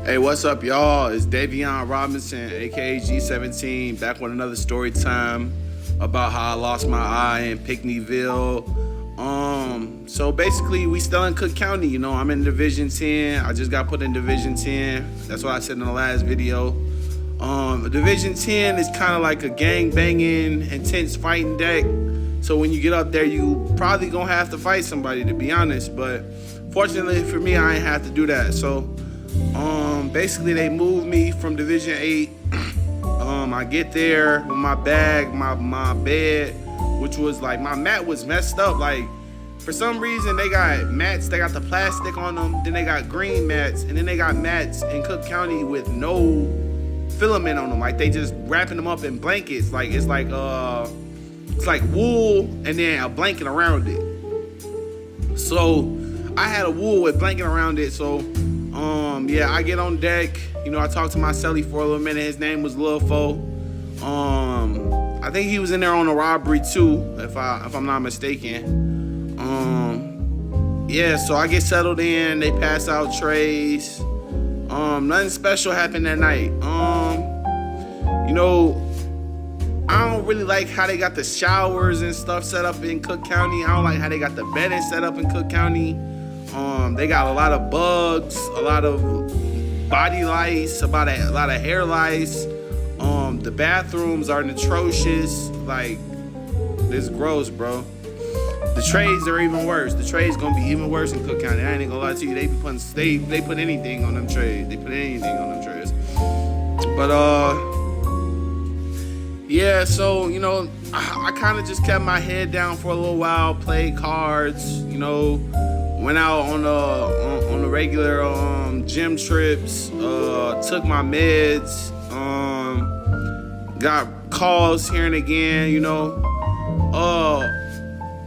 Hey, what's up, y'all? It's Davion Robinson, aka G17, back with another story time about how I lost my eye in Pinckneyville. So basically, we still in Cook County. You know, I'm in Division 10. I just got put in Division 10. That's what I said in the last video. Division 10 is kind of like a gang banging, intense fighting deck. So when you get up there, you probably gonna have to fight somebody, to be honest. But fortunately for me, I ain't have to do that. So basically they moved me from Division 8. I get there with my bag, my bed, which was like, my mat was messed up. Like, for some reason, they got mats, they got the plastic on them, then they got green mats, and then they got mats in Cook County with no filament on them. Like, they just wrapping them up in blankets. Like, it's like wool and then a blanket around it. So I had a wool with blanket around it. So yeah, I get on deck. You know, I talked to my celly for a little minute. His name was Lil Fo. I think he was in there on a robbery too, if I'm not mistaken. Yeah, so I get settled in. They pass out trays. Nothing special happened that night. You know, I don't really like how they got the showers and stuff set up in Cook County. I don't like how they got the bedding set up in Cook County. They got a lot of bugs, a lot of body lice, about a lot of hair lice. The bathrooms are atrocious. Like, it's gross, bro. The trays are even worse. The trays gonna be even worse in Cook County. I ain't gonna lie to you. They be putting they put anything on them trays. They put anything on them trays. But yeah. So you know, I kind of just kept my head down for a little while. Played cards. You know, went out on the regular gym trips. Took my meds. Got calls here and again. You know.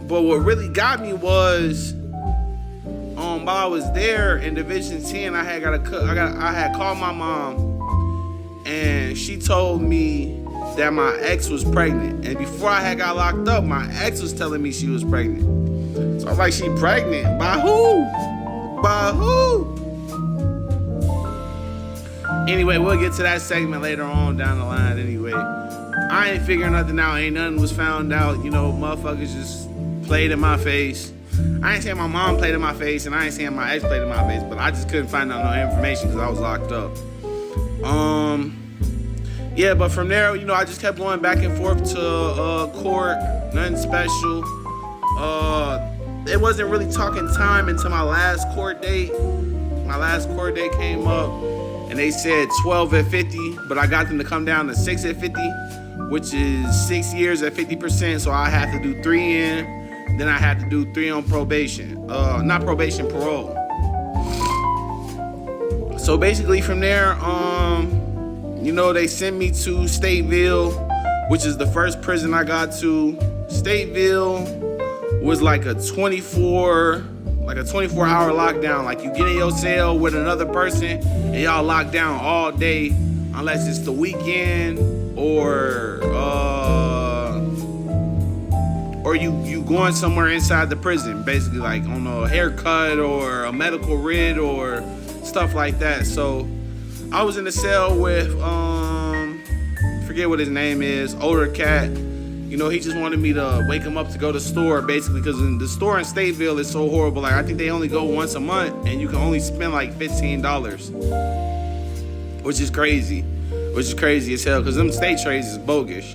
But what really got me was, while I was there in Division 10, I had called my mom, and she told me that my ex was pregnant. And before I had got locked up, my ex was telling me she was pregnant. So I was like, she pregnant? By who? By who? Anyway, we'll get to that segment later on down the line anyway. I ain't figuring nothing out. Ain't nothing was found out. You know, motherfuckers just played in my face. I ain't saying my mom played in my face, and I ain't saying my ex played in my face, but I just couldn't find out no information because I was locked up. Yeah, but from there, you know, I just kept going back and forth to court. Nothing special. It wasn't really talking time until my last court date. My last court date came up, and they said 12 at 50, but I got them to come down to 6 at 50, which is 6 years at 50%. So I have to do 3 in. Then I had to do 3 on probation. Not probation, parole. So basically from there, you know, they sent me to Stateville, which is the first prison I got to. Stateville was like a 24-hour lockdown. Like, you get in your cell with another person and y'all locked down all day unless it's the weekend or you going somewhere inside the prison, basically, like on a haircut or a medical writ or stuff like that. So I was in the cell with forget what his name is, older cat. You know, he just wanted me to wake him up to go to the store, basically, because the store in Stateville is so horrible. Like, I think they only go once a month, and you can only spend like $15, which is crazy as hell, because them state trades is bogus.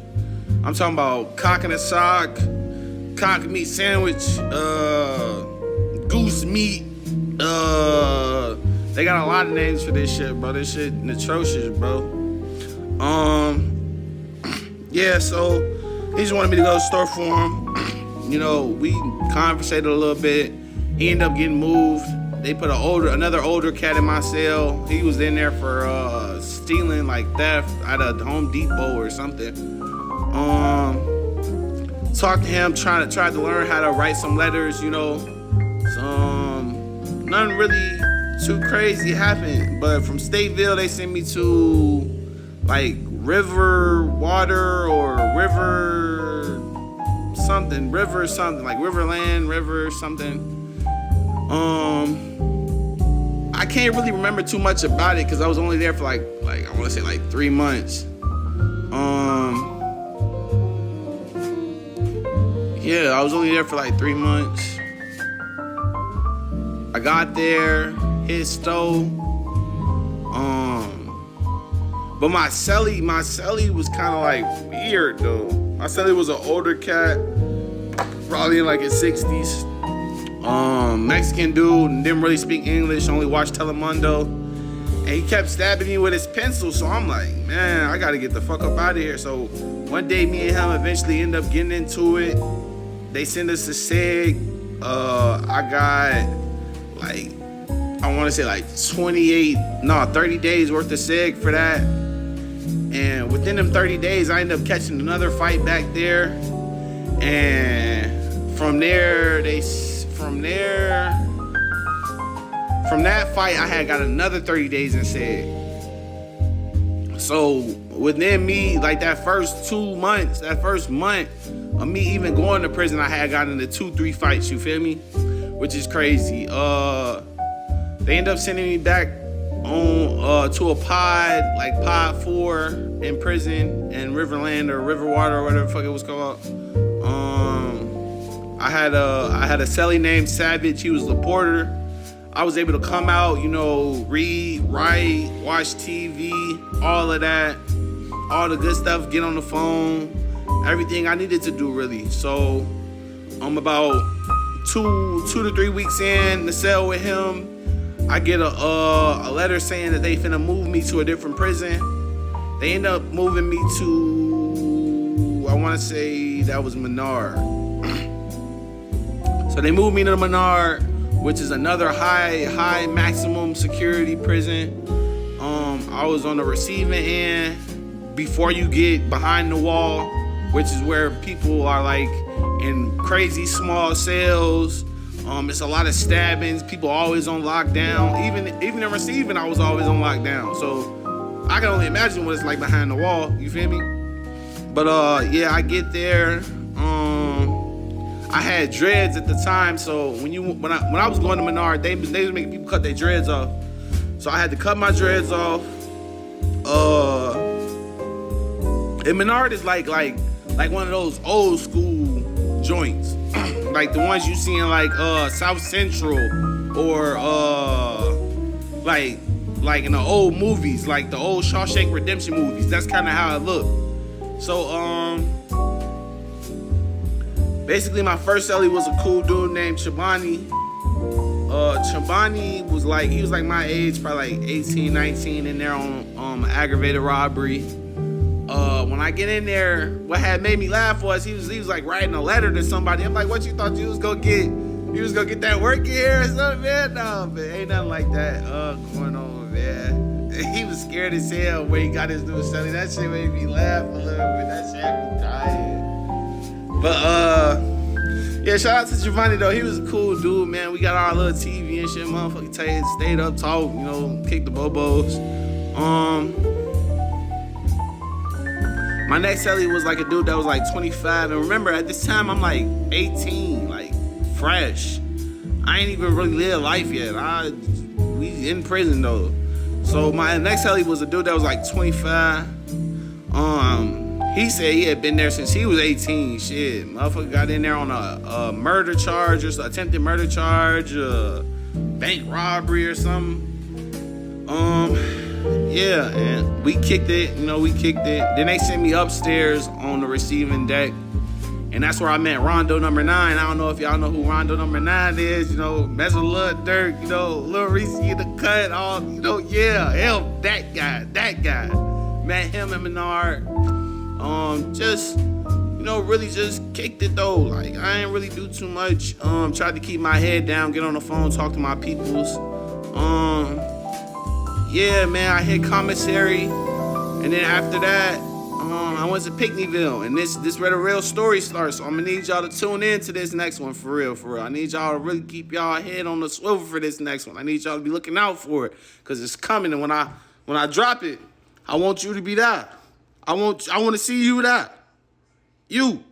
I'm talking about cock in a sock, cock meat sandwich, goose meat. They got a lot of names for this shit, bro. This shit atrocious, bro. Yeah, so he just wanted me to go to the store for him. You know, we conversated a little bit. He ended up getting moved. They put another older cat in my cell. He was in there for stealing, like theft at a Home Depot or something. Talked to him, tried to learn how to write some letters, you know. Nothing really too crazy happened. But from Stateville, they sent me to like River Water or River something, like Riverland, River something. I can't really remember too much about it because I was only there for like I want to say like 3 months. Yeah, I was only there for like 3 months. I got there, hit Stowe. But my celly was kind of like weird though. My celly was an older cat, probably in like his 60s. Mexican dude, didn't really speak English, only watched Telemundo. And he kept stabbing me with his pencil, so I'm like, man, I gotta get the fuck up out of here. So one day me and him eventually end up getting into it. They send us a SIG. I got like, I wanna say like 30 days worth of SIG for that. And within them 30 days, I ended up catching another fight back there. And from that fight, I had got another 30 days in SIG. So within me, like that first month of me even going to prison, I had gotten into 2-3 fights, you feel me? Which is crazy. They end up sending me back on to a pod, like pod 4 in prison in Riverland or Riverwater or whatever the fuck it was called. I had a celly named Savage. He was the porter. I was able to come out, read, write, watch TV, all of that, all the good stuff, get on the phone, everything I needed to do really. So I'm about 2 to 3 weeks in the cell with him. I get a letter saying that they finna move me to a different prison. They end up moving me to, I want to say that was Menard. So they moved me to the Menard, which is another high maximum security prison. I was on the receiving end before you get behind the wall, which is where people are like in crazy small cells. It's a lot of stabbings. People always on lockdown. Even in receiving, I was always on lockdown. So I can only imagine what it's like behind the wall. You feel me? But yeah, I get there. I had dreads at the time, so when I was going to Menard, they was making people cut their dreads off. So I had to cut my dreads off. And Menard is like one of those old school joints. Like the ones you see in like South Central or like in the old movies, like the old Shawshank Redemption movies. That's kind of how it looked. So basically my first cellie was a cool dude named Chobani. Chobani was like my age, probably like 18, 19, in there on aggravated robbery. When I get in there, what had made me laugh was he was like writing a letter to somebody. I'm like, what you thought you was gonna get? You was gonna get that work in here or something, man? No, man, ain't nothing like that going on, man. He was scared as hell when he got his new cellie. That shit made me laugh a little bit. That shit had me tired. But yeah, shout out to Giovanni though. He was a cool dude, man. We got our little TV and shit, motherfucking stayed up, talk, kicked the bobos. My next cellie was like a dude that was like 25. And remember, at this time, I'm like 18, like fresh. I ain't even really lived life yet. We in prison though. So my next cellie was a dude that was like 25. He said he had been there since he was 18. Shit, motherfucker got in there on a murder charge or attempted murder charge, bank robbery or something. Yeah, and we kicked it. Then they sent me upstairs on the receiving deck, and that's where I met Rondo number 9. I don't know if y'all know who Rondo number 9 is. Mess with Lil Durk, Lil Reese in the cut, yeah, hell, that guy. Met him in Menard. Really just kicked it though. Like I ain't really do too much. Tried to keep my head down, get on the phone, talk to my peoples. Yeah, man, I hit commissary, and then after that, I went to Pickneyville, and this where the real story starts. So I'm gonna need y'all to tune in to this next one for real. I need y'all to really keep y'all head on the swivel for this next one. I need y'all to be looking out for it, cause it's coming. And when I drop it, I want you to be there. I want to see you there. You.